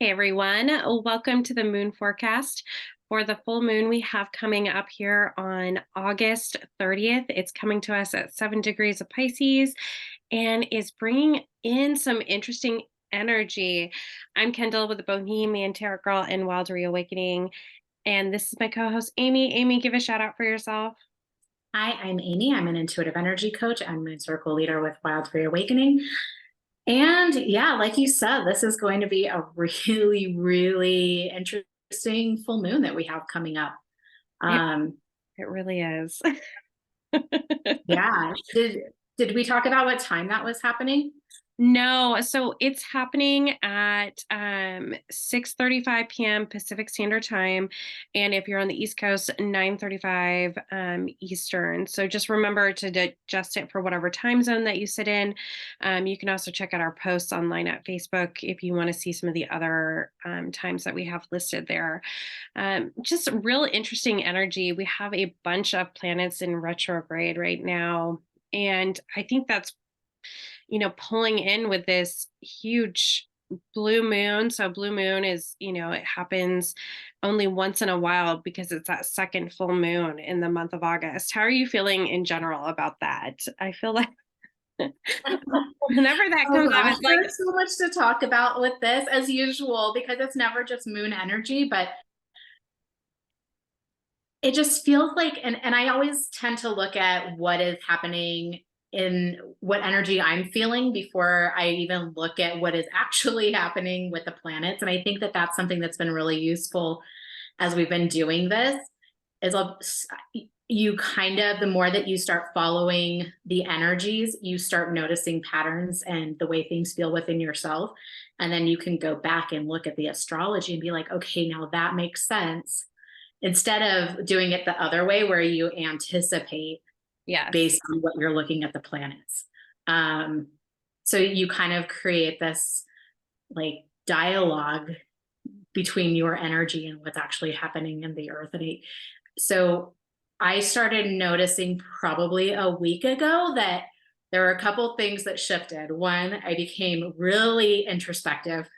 Hey everyone, welcome to the moon forecast for the full moon we have coming up here on August 30th. It's coming to us at 7 degrees of Pisces and is bringing in some interesting energy. I'm Kendall with the Bohemian Tarot Girl and Wild Reawakening, and this is my co-host Amy. Amy, give a shout out for yourself. Hi, I'm Amy. I'm an intuitive energy coach and moon circle leader with Wild Reawakening. And yeah, like you said, this is going to be a really, really interesting full moon that we have coming up. It, Um, it really is. yeah. Did we talk about what time that was happening? No, so it's happening at 6:35 p.m. Pacific Standard Time, and if you're on the East Coast, 9:35 Eastern. So just remember to adjust it for whatever time zone that you sit in. You can also check out our posts online at Facebook if you want to see some of the other times that we have listed there. Just real interesting energy. We have a bunch of planets in retrograde right now, and I think that's pulling in with this huge blue moon. So blue moon is, it happens only once in a while because it's that second full moon in the month of August. How are you feeling in general about that? I feel like whenever that Oh comes up, gosh, it's like, there's so much to talk about with this as usual, because it's never just moon energy, but it just feels like, and I always tend to look at what is happening in what energy I'm feeling before I even look at what is actually happening with the planets. And I think that that's something that's been really useful as we've been doing this is you kind of, the more that you start following the energies, you start noticing patterns and the way things feel within yourself. And then you can go back and look at the astrology and be like, okay, now that makes sense, instead of doing it the other way where you anticipate yes. based on what you're looking at the planets. Um, so you kind of create this like dialogue between your energy and what's actually happening in the earth. So I started noticing probably a week ago that there were a couple things that shifted. One, I became really introspective.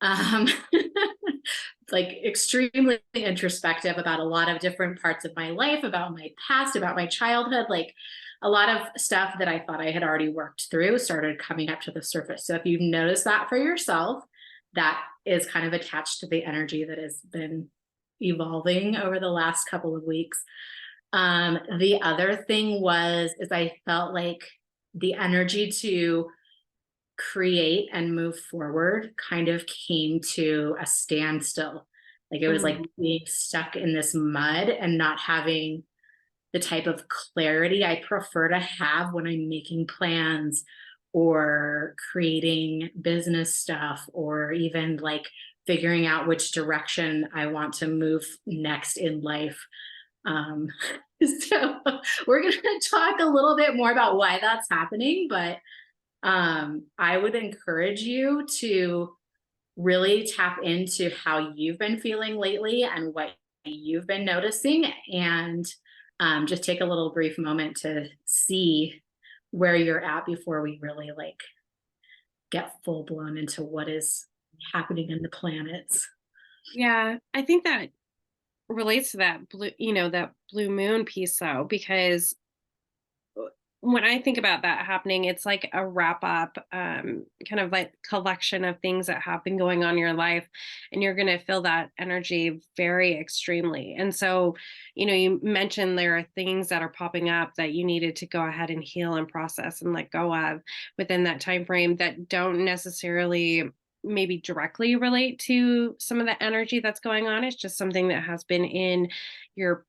Um, like extremely introspective about a lot of different parts of my life, about my past, about my childhood. Like a lot of stuff that I thought I had already worked through started coming up to the surface. So if you've noticed that for yourself, that is kind of attached to the energy that has been evolving over the last couple of weeks. The other thing is I felt like the energy to create and move forward kind of came to a standstill. Like it was like Mhm. being stuck in this mud and not having the type of clarity I prefer to have when I'm making plans or creating business stuff or even like figuring out which direction I want to move next in life. Um, so we're going to talk a little bit more about why that's happening, but I would encourage you to really tap into how you've been feeling lately and what you've been noticing, and just take a little brief moment to see where you're at before we really like get full blown into what is happening in the planets. Yeah, I think that relates to that that blue moon piece though, because when I think about that happening, it's like a wrap up, kind of like collection of things that have been going on in your life, and you're going to feel that energy very extremely. And so, you mentioned there are things that are popping up that you needed to go ahead and heal and process and let go of within that time frame that don't necessarily maybe directly relate to some of the energy that's going on. It's just something that has been in your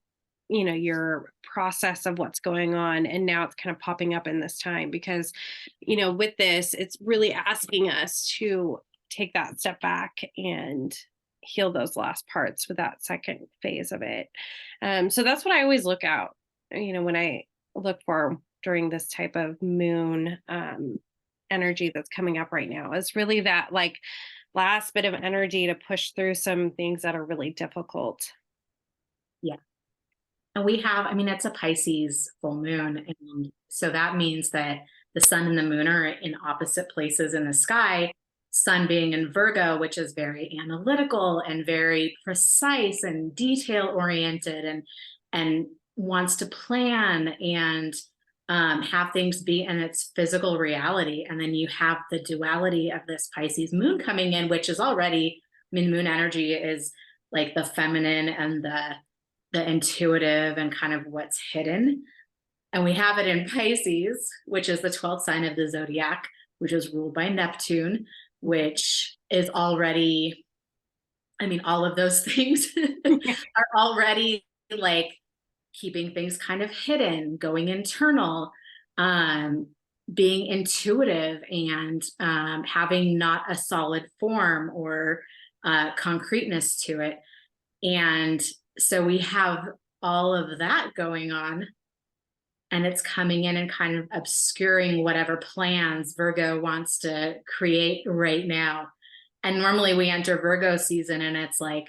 your process of what's going on, and now it's kind of popping up in this time because with this it's really asking us to take that step back and heal those last parts with that second phase of it. So that's what I always look out, when I look for during this type of moon energy that's coming up right now, is really that like last bit of energy to push through some things that are really difficult. Yeah. And we have, I mean, it's a Pisces full moon. And so that means that the sun and the moon are in opposite places in the sky. sun being in Virgo, which is very analytical and very precise and detail oriented, and wants to plan and have things be in its physical reality. And then you have the duality of this Pisces moon coming in, which is already, I mean, moon energy is like the feminine and the intuitive and kind of what's hidden. And we have it in Pisces, which is the 12th sign of the zodiac, which is ruled by Neptune, which is already, I mean, all of those things are already like keeping things kind of hidden, going internal, um, being intuitive, and having not a solid form or concreteness to it. And so we have all of that going on, and it's coming in and kind of obscuring whatever plans Virgo wants to create right now. And normally we enter Virgo season and it's like,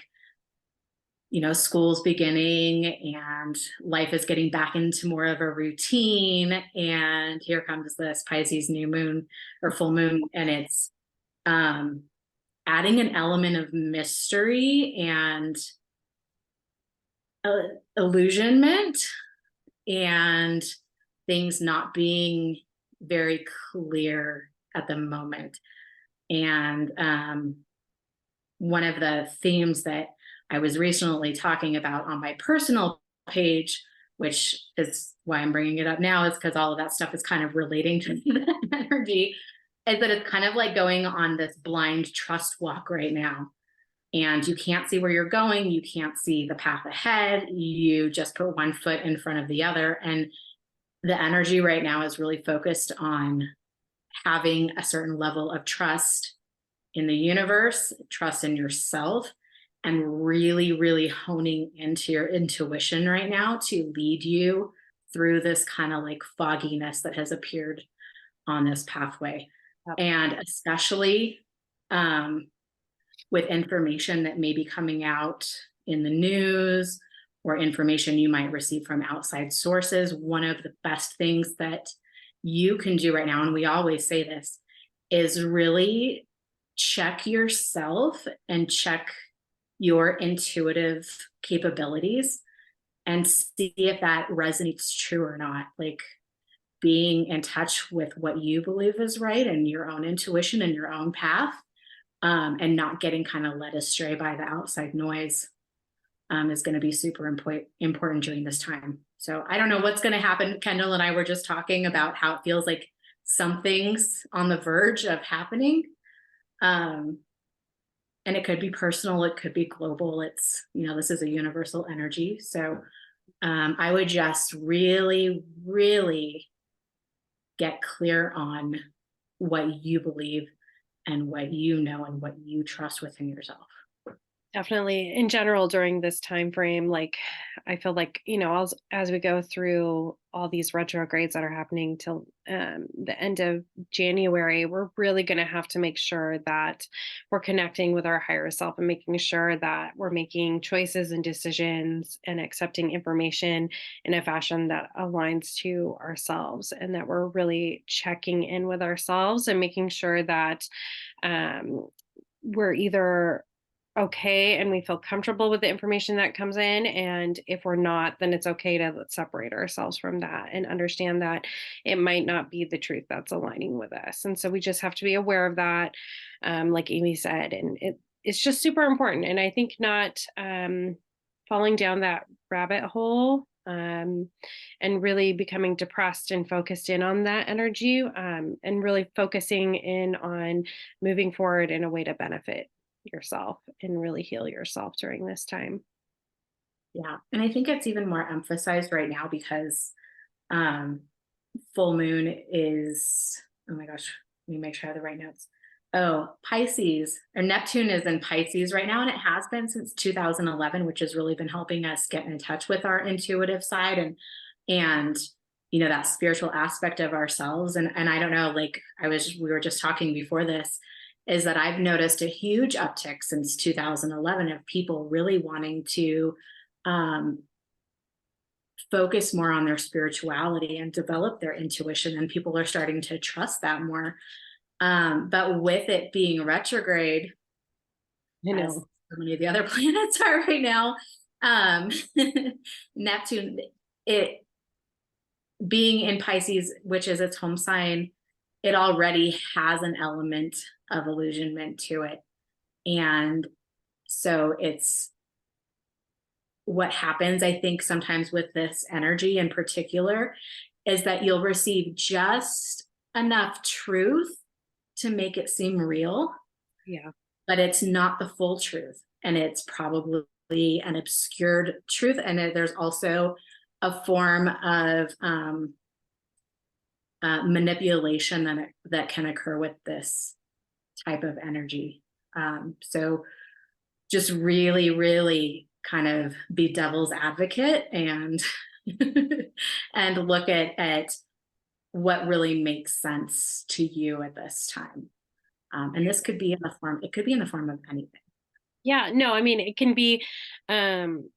you know, school's beginning and life is getting back into more of a routine. And here comes this Pisces new moon or full moon. And it's adding an element of mystery and illusionment, and things not being very clear at the moment. And one of the themes that I was recently talking about on my personal page, which is why I'm bringing it up now, is because all of that stuff is kind of relating to the energy, is that it's kind of like going on this blind trust walk right now. And you can't see where you're going. You can't see the path ahead. You just put one foot in front of the other. And the energy right now is really focused on having a certain level of trust in the universe, trust in yourself, and really, really honing into your intuition right now to lead you through this kind of like fogginess that has appeared on this pathway. Yep. And especially with information that may be coming out in the news or information you might receive from outside sources, one of the best things that you can do right now, and we always say this, is really check yourself and check your intuitive capabilities and see if that resonates true or not. Like being in touch with what you believe is right and your own intuition and your own path, and not getting kind of led astray by the outside noise is going to be super important during this time. So I don't know what's going to happen. Kendall and I were just talking about how it feels like something's on the verge of happening. And it could be personal, it could be global. It's, you know, this is a universal energy. So I would just really, really get clear on what you believe and what you know and what you trust within yourself. Definitely. In general, during this time frame, like I feel like, you know, as we go through all these retrogrades that are happening till the end of January, we're really going to have to make sure that we're connecting with our higher self and making sure that we're making choices and decisions and accepting information in a fashion that aligns to ourselves, and that we're really checking in with ourselves and making sure that we're either okay and we feel comfortable with the information that comes in, and if we're not, then it's okay to separate ourselves from that and understand that it might not be the truth that's aligning with us. And so we just have to be aware of that, like Amy said, and it's just super important. And I think not falling down that rabbit hole, and really becoming depressed and focused in on that energy, and really focusing in on moving forward in a way to benefit yourself and really heal yourself during this time. Yeah. And I think it's even more emphasized right now because full moon is, oh my gosh, let me make sure I have the right notes. Oh, Pisces, or Neptune is in Pisces right now, and it has been since 2011, which has really been helping us get in touch with our intuitive side and you know, that spiritual aspect of ourselves. And I don't know, like we were just talking before this, is that I've noticed a huge uptick since 2011 of people really wanting to focus more on their spirituality and develop their intuition, and people are starting to trust that more. But with it being retrograde, I as know. so many of the other planets are right now, um, Neptune, it being in Pisces, which is its home sign, it already has an element of illusionment to it. And so it's what happens, I think, sometimes with this energy in particular, is that you'll receive just enough truth to make it seem real, Yeah. but it's not the full truth. And it's probably an obscured truth. And there's also a form of manipulation that can occur with this type of energy. So just really, really kind of be devil's advocate and and look at what really makes sense to you at this time. And this could be in the form, it could be in the form of anything. Yeah, no, I mean, it can be, um,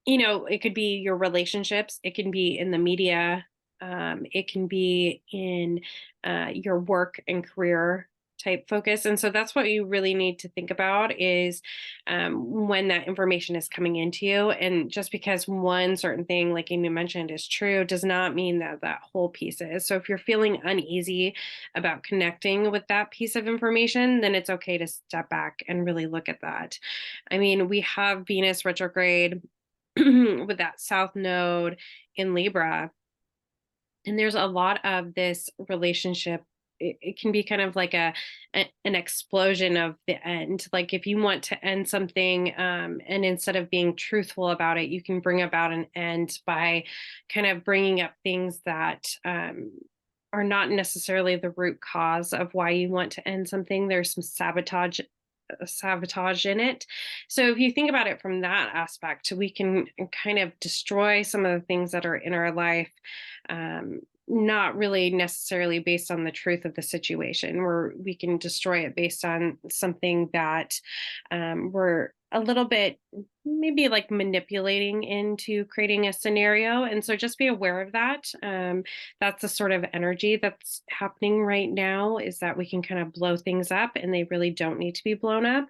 it could be your relationships, it can be in the media, it can be in your work and career type focus. And so that's what you really need to think about is when that information is coming into you. And just because one certain thing, like Amy mentioned, is true, does not mean that that whole piece is. So if you're feeling uneasy about connecting with that piece of information, then it's okay to step back and really look at that. I mean, we have Venus retrograde with that south node in Libra. And there's a lot of this relationship. It can be kind of like an explosion of the end. Like if you want to end something, and instead of being truthful about it, you can bring about an end by kind of bringing up things that are not necessarily the root cause of why you want to end something. There's some sabotage in it. So if you think about it from that aspect, we can kind of destroy some of the things that are in our life, not really necessarily based on the truth of the situation, where we can destroy it based on something that we're a little bit maybe like manipulating into creating a scenario. And so just be aware of that. That's the sort of energy that's happening right now, is that we can kind of blow things up and they really don't need to be blown up,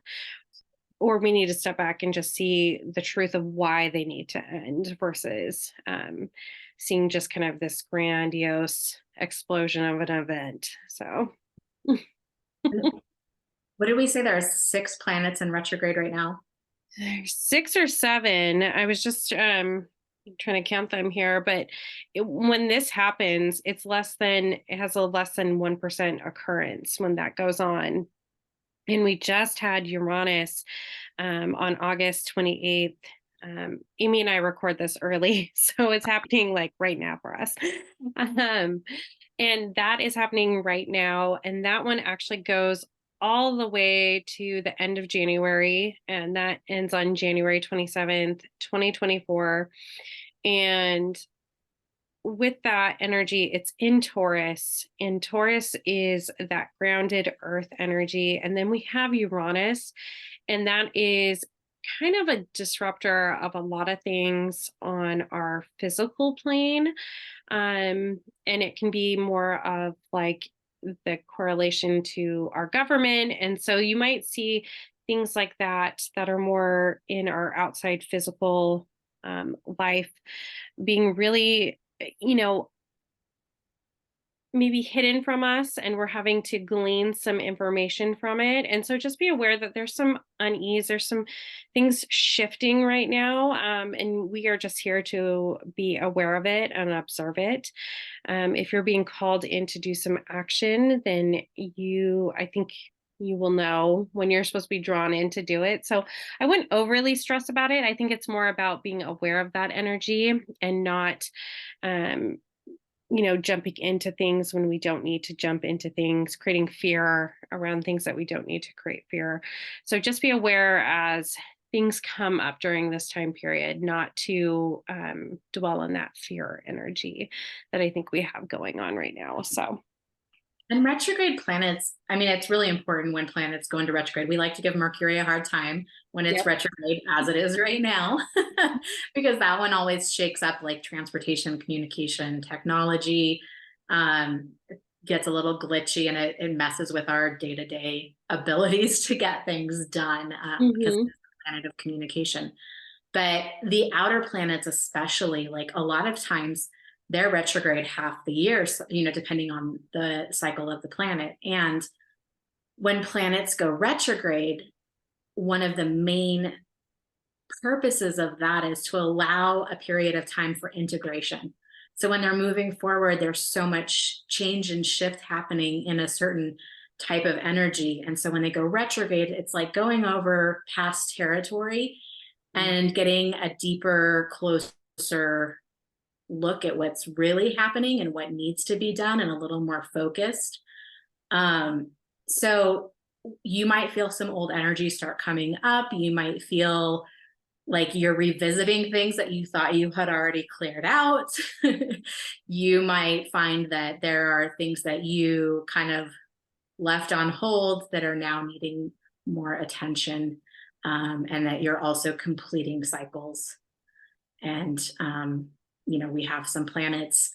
or we need to step back and just see the truth of why they need to end versus seeing just kind of this grandiose explosion of an event. So What did we say? There are 6 planets in retrograde right now. there's 6 or 7. I was just trying to count them here, but when this happens, it has a less than 1% occurrence when that goes on. And we just had Uranus on August 28th. Amy and I record this early, so it's happening like right now for us. um, and that is happening right now. And that one actually goes all the way to the end of January, and that ends on January 27th, 2024. And with that energy, it's in Taurus, and Taurus is that grounded earth energy. And then we have Uranus, and that is kind of a disruptor of a lot of things on our physical plane. And it can be more of like the correlation to our government. And so you might see things like that are more in our outside physical life being really, you know, maybe hidden from us, and we're having to glean some information from it. And so just be aware that there's some unease, there's some things shifting right now, and we are just here to be aware of it and observe it. If you're being called in to do some action, then I think you will know when you're supposed to be drawn in to do it. So I wouldn't overly stress about it. I think it's more about being aware of that energy and not um jumping into things when we don't need to jump into things, creating fear around things that we don't need to create fear. So just be aware as things come up during this time period, not to dwell on that fear energy that I think we have going on right now. So, And retrograde planets, I mean, it's really important when planets go into retrograde. We like to give Mercury a hard time when it's yep. retrograde, as it is right now, because that one always shakes up like transportation, communication, technology. Um, gets a little glitchy and it messes with our day-to-day abilities to get things done, because Hmm. it's a planet of communication. But the outer planets, especially, like a lot of times they're retrograde half the year, so, depending on the cycle of the planet. And when planets go retrograde, one of the main purposes of that is to allow a period of time for integration. So when they're moving forward, there's so much change and shift happening in a certain type of energy. And so when they go retrograde, it's like going over past territory and getting a deeper, closer look at what's really happening and what needs to be done, and a little more focused. So you might feel some old energy start coming up. You might feel like you're revisiting things that you thought you had already cleared out. You might find that there are things that you kind of left on hold that are now needing more attention, and that you're also completing cycles. And, we have some planets.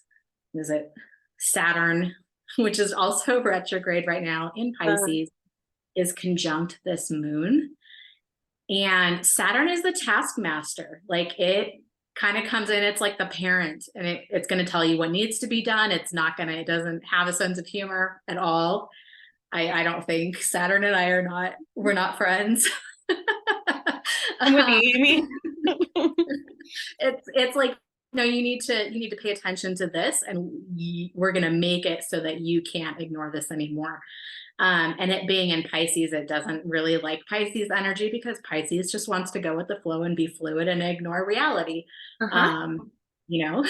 Is it Saturn, which is also retrograde right now in Pisces, is conjunct this moon. And Saturn is the taskmaster. Like, it kind of comes in, it's like the parent, and it's going to tell you what needs to be done. It doesn't have a sense of humor at all. I don't think Saturn and I we're not friends. I'm with um, you, Amy. it's like, no, you need to pay attention to this, and we're going to make it so that you can't ignore this anymore. And it being in Pisces, it doesn't really like Pisces energy, because Pisces just wants to go with the flow and be fluid and ignore reality. Uh-huh. You know,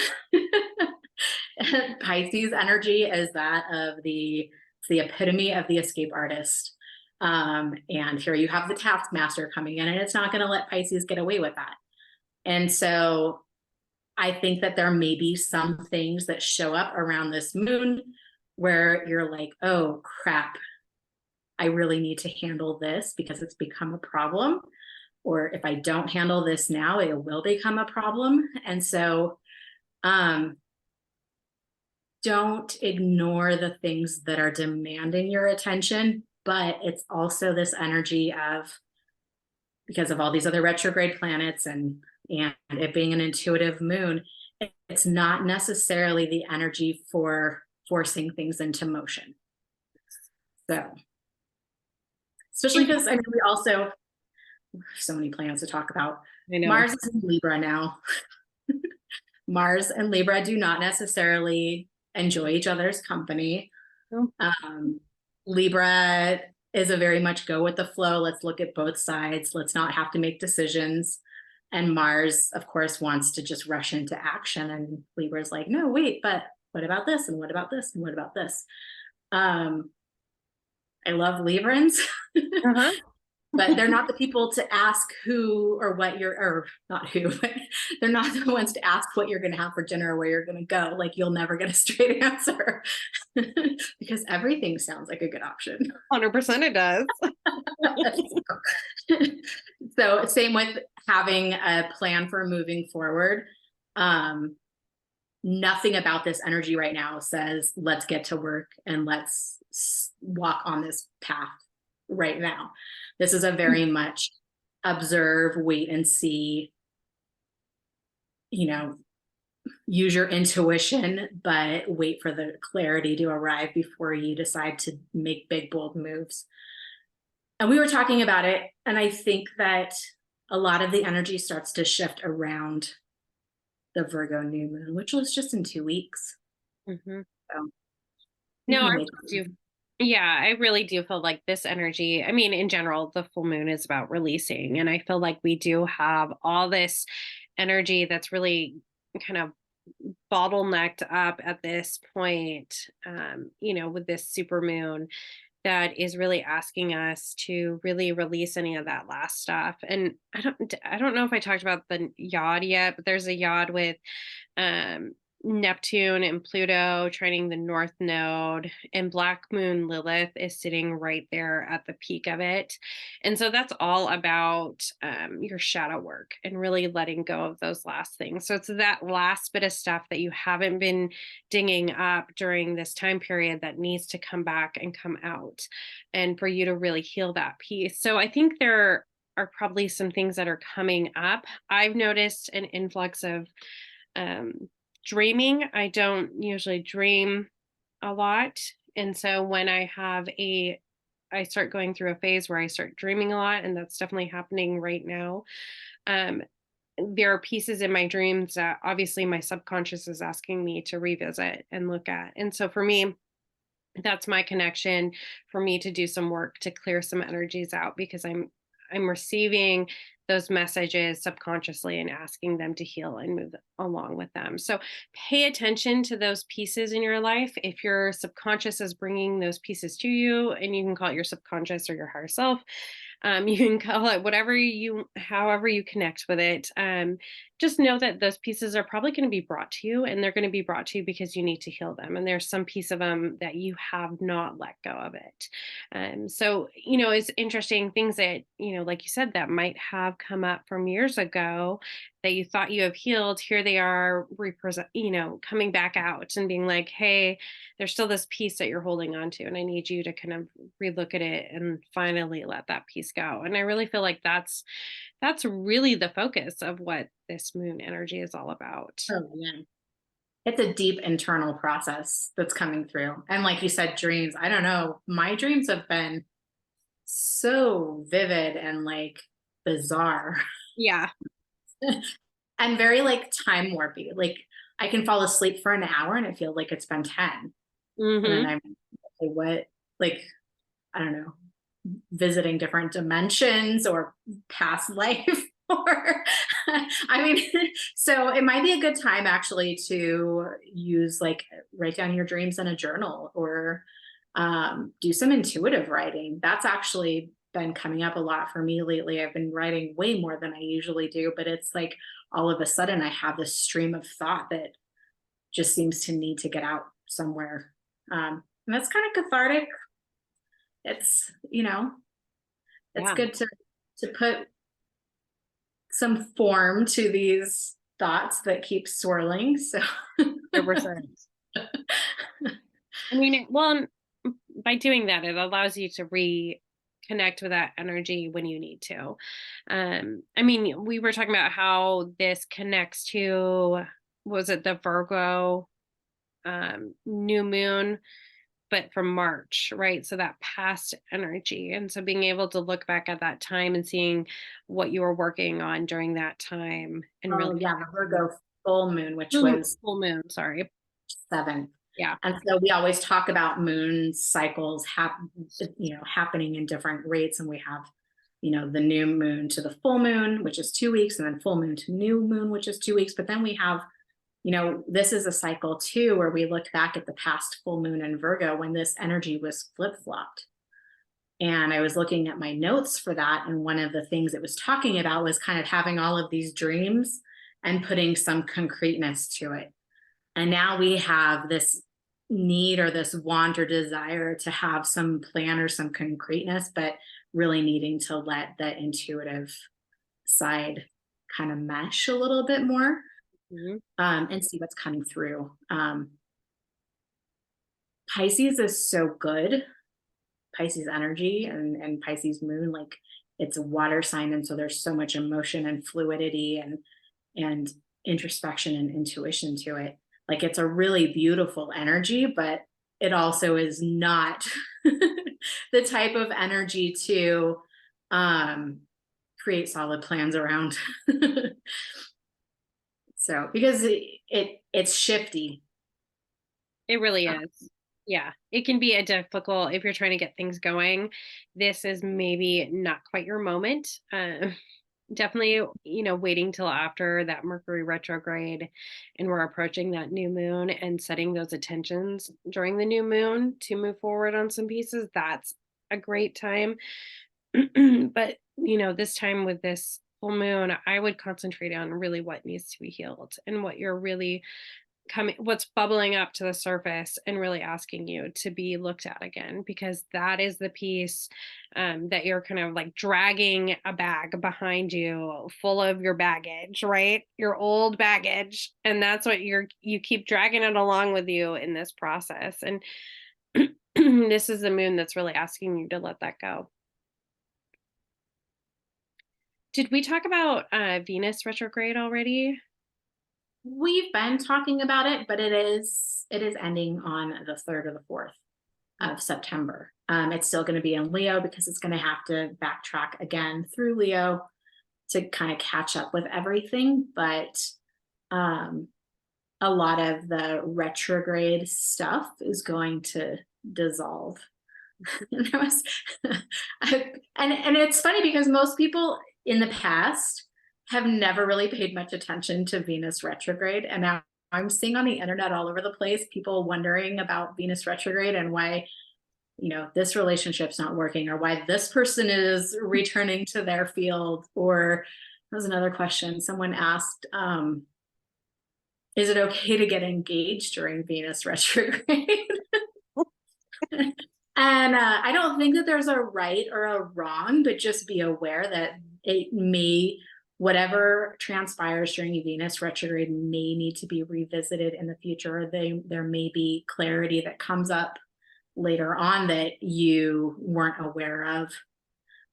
Pisces energy is that of it's the epitome of the escape artist. And here you have the taskmaster coming in, and it's not going to let Pisces get away with that. And so I think that there may be some things that show up around this moon where you're like, oh crap, I really need to handle this because it's become a problem. Or if I don't handle this now, it will become a problem. And so don't ignore the things that are demanding your attention, but it's also this energy of, because of all these other retrograde planets and it being an intuitive moon, it's not necessarily the energy for forcing things into motion. So, especially because I mean, we also, so many planets to talk about. I know. Mars is in Libra now. Mars and Libra do not necessarily enjoy each other's company. Oh. Libra is a very much go with the flow. Let's look at both sides. Let's not have to make decisions. And Mars, of course, wants to just rush into action. And Libra's like, no, wait, but what about this? And what about this? And what about this? I love Librans. Uh-huh. But they're not the people to ask who or what or not who, but they're not the ones to ask what you're going to have for dinner or where you're going to go. Like, you'll never get a straight answer because everything sounds like a good option. 100% it does. So same with having a plan for moving forward. Nothing about this energy right now says, let's get to work and let's walk on this path right now. This is a very much observe, wait and see, use your intuition, but wait for the clarity to arrive before you decide to make big, bold moves. And we were talking about it, and I think that a lot of the energy starts to shift around the Virgo new moon, which was just in 2 weeks. Mm-hmm. So No, I do. Yeah, I really do feel like this energy, I mean, in general, the full moon is about releasing. And I feel like we do have all this energy that's really kind of bottlenecked up at this point, with this super moon that is really asking us to really release any of that last stuff. And I don't know if I talked about the yod yet, but there's a yod with Neptune and Pluto trining the North Node, and Black Moon Lilith is sitting right there at the peak of it. And so that's all about your shadow work and really letting go of those last things. So it's that last bit of stuff that you haven't been dinging up during this time period that needs to come back and come out, and for you to really heal that piece. So I think there are probably some things that are coming up. I've noticed an influx of um, dreaming. I don't usually dream a lot. And so when I start going through a phase where I start dreaming a lot, and that's definitely happening right now. Um, there are pieces in my dreams that obviously my subconscious is asking me to revisit and look at. And so for me, that's my connection for me to do some work to clear some energies out, because I'm receiving those messages subconsciously and asking them to heal and move along with them. So pay attention to those pieces in your life. If your subconscious is bringing those pieces to you, and you can call it your subconscious or your higher self, you can call it whatever however you connect with it. Just know that those pieces are probably going to be brought to you, and they're going to be brought to you because you need to heal them. And there's some piece of them that you have not let go of it. So, it's interesting things that, like you said, that might have come up from years ago that you thought you have healed. Here they are represent, coming back out and being like, hey, there's still this piece that you're holding on to, and I need you to kind of relook at it and finally let that piece go. And I really feel like that's really the focus of what this moon energy is all about. Oh, yeah. It's a deep internal process that's coming through. And like you said, dreams, I don't know, my dreams have been so vivid and like bizarre Yeah. and very like time warpy. Like I can fall asleep for an hour and it feels like it's been 10. And then Hmm. I'm like, what? Like, I don't know, visiting different dimensions or past life. Or, I mean, so it might be a good time actually to use like write down your dreams in a journal or do some intuitive writing. That's actually been coming up a lot for me lately. I've been writing way more than I usually do, but it's like all of a sudden I have this stream of thought that just seems to need to get out somewhere. And that's kind of cathartic. It's, it's Yeah. good to put some form to these thoughts that keep swirling. So 100%. I mean, by doing that, it allows you to reconnect with that energy when you need to. I mean, we were talking about how this connects to, was it the Virgo new moon, but from March, right? So that past energy. And so being able to look back at that time and seeing what you were working on during that time and really oh yeah, the Virgo full moon, which full, was full moon, sorry. 7. Yeah. And so we always talk about moon cycles happening in different rates. And we have, the new moon to the full moon, which is 2 weeks, and then full moon to new moon, which is 2 weeks. But then we have, this is a cycle too, where we look back at the past full moon in Virgo when this energy was flip-flopped. And I was looking at my notes for that. And one of the things it was talking about was kind of having all of these dreams and putting some concreteness to it. And now we have this need or this want or desire to have some plan or some concreteness, but really needing to let the intuitive side kind of mesh a little bit more, Mhm. and see what's coming through. Pisces is so good. Pisces energy and Pisces moon, like it's a water sign. And so there's so much emotion and fluidity and introspection and intuition to it. Like it's a really beautiful energy, but it also is not the type of energy to um, create solid plans around. So because it's shifty. It really Uh, is. Yeah, it can be a difficult if you're trying to get things going. This is maybe not quite your moment. Definitely, waiting till after that Mercury retrograde and we're approaching that new moon and setting those intentions during the new moon to move forward on some pieces. That's a great time. But, this time with this full moon, I would concentrate on really what needs to be healed and what you're really coming, what's bubbling up to the surface, and really asking you to be looked at again, because that is the piece that you're kind of like dragging a bag behind you full of your baggage, right? Your old baggage. And that's what you keep dragging it along with you in this process. And this is the moon that's really asking you to let that go. Did we talk about Venus retrograde already? We've been talking about it, but it is ending on the 3rd or the 4th of September. It's still going to be in Leo because it's going to have to backtrack again through Leo to kind of catch up with everything. But um, a lot of the retrograde stuff is going to dissolve. And there was, and it's funny because most people in the past have never really paid much attention to Venus retrograde, and now I'm seeing on the internet all over the place people wondering about Venus retrograde and why this relationship's not working, or why this person is returning to their field. Or there was another question someone asked, is it okay to get engaged during Venus retrograde? And I don't think that there's a right or a wrong, but just be aware that whatever transpires during Venus retrograde may need to be revisited in the future. There may be clarity that comes up later on that you weren't aware of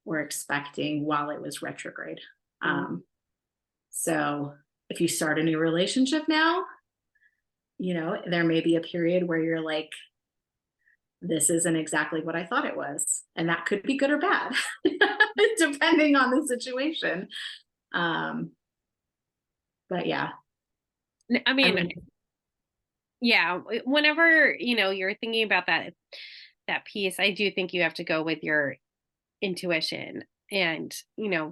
or expecting while it was retrograde. So if you start a new relationship now, there may be a period where you're like, this isn't exactly what I thought it was. And that could be good or bad, depending on the situation. But yeah. I mean, yeah, whenever, you're thinking about that piece, I do think you have to go with your intuition and,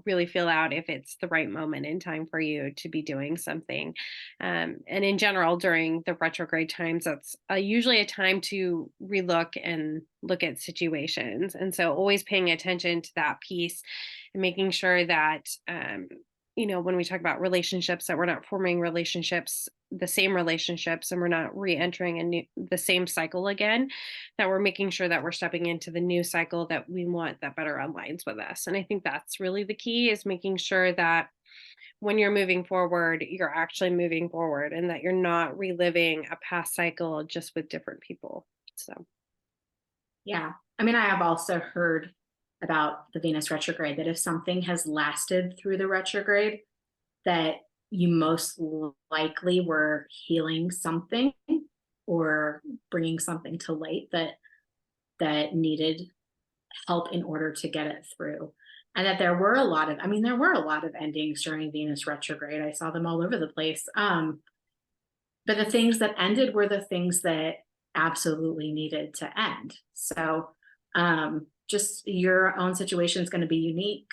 really feel out if it's the right moment in time for you to be doing something. And in general, during the retrograde times, that's usually a time to relook and look at situations. And so always paying attention to that piece and making sure that, when we talk about relationships, that we're not forming the same relationships, and we're not re-entering the same cycle again, that we're making sure that we're stepping into the new cycle that we want, that better aligns with us. And I think that's really the key, is making sure that when you're moving forward, you're actually moving forward, and that you're not reliving a past cycle just with different people. So, yeah. I mean, I have also heard about the Venus retrograde that if something has lasted through the retrograde, that you most likely were healing something or bringing something to light that needed help in order to get it through. And that there were a lot of endings during Venus retrograde. I saw them all over the place. But the things that ended were the things that absolutely needed to end. So just your own situation is going to be unique.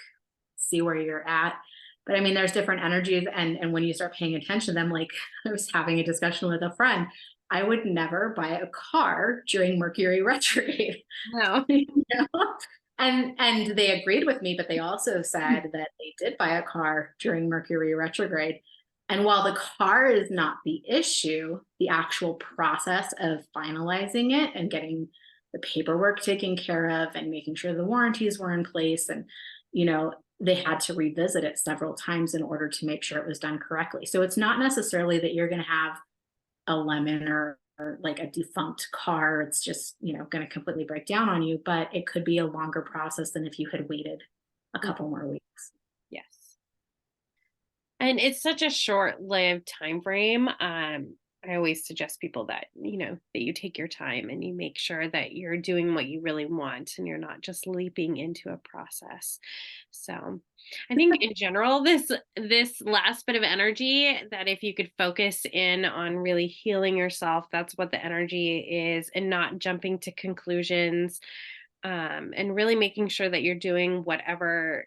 See where you're at. But I mean, there's different energies, and when you start paying attention to them, like I was having a discussion with a friend, I would never buy a car during Mercury retrograde. no. And they agreed with me, but they also said that they did buy a car during Mercury retrograde. And while the car is not the issue, the actual process of finalizing it and getting the paperwork taken care of and making sure the warranties were in place, and they had to revisit it several times in order to make sure it was done correctly. So it's not necessarily that you're going to have a lemon or like a defunct car. It's just, going to completely break down on you, but it could be a longer process than if you had waited a couple more weeks. Yes. And it's such a short-lived time frame. I always suggest people that, that you take your time and you make sure that you're doing what you really want, and you're not just leaping into a process. So I think in general, this last bit of energy, that if you could focus in on really healing yourself, that's what the energy is, and not jumping to conclusions, and really making sure that you're doing whatever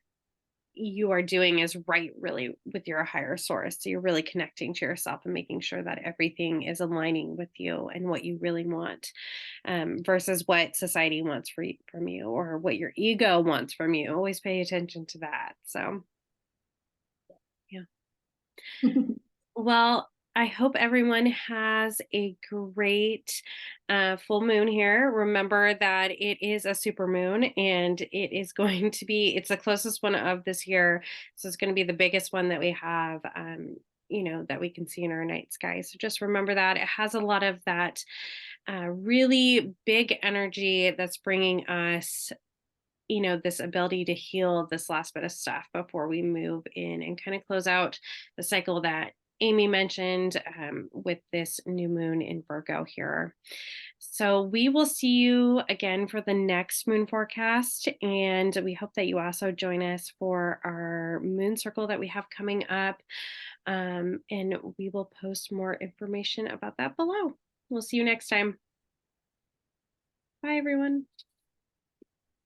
you are doing is right, really, with your higher source. So you're really connecting to yourself and making sure that everything is aligning with you and what you really want, versus what society wants from you, or what your ego wants from you. Always pay attention to that. So, yeah. Well, I hope everyone has a great full moon here. Remember that it is a super moon and it is going to be, it's the closest one of this year. So it's going to be the biggest one that we have, that we can see in our night sky. So just remember that it has a lot of that really big energy that's bringing us this ability to heal this last bit of stuff before we move in and kind of close out the cycle that Amy mentioned with this new moon in Virgo here. So we will see you again for the next moon forecast. And we hope that you also join us for our moon circle that we have coming up. And we will post more information about that below. We'll see you next time. Bye, everyone.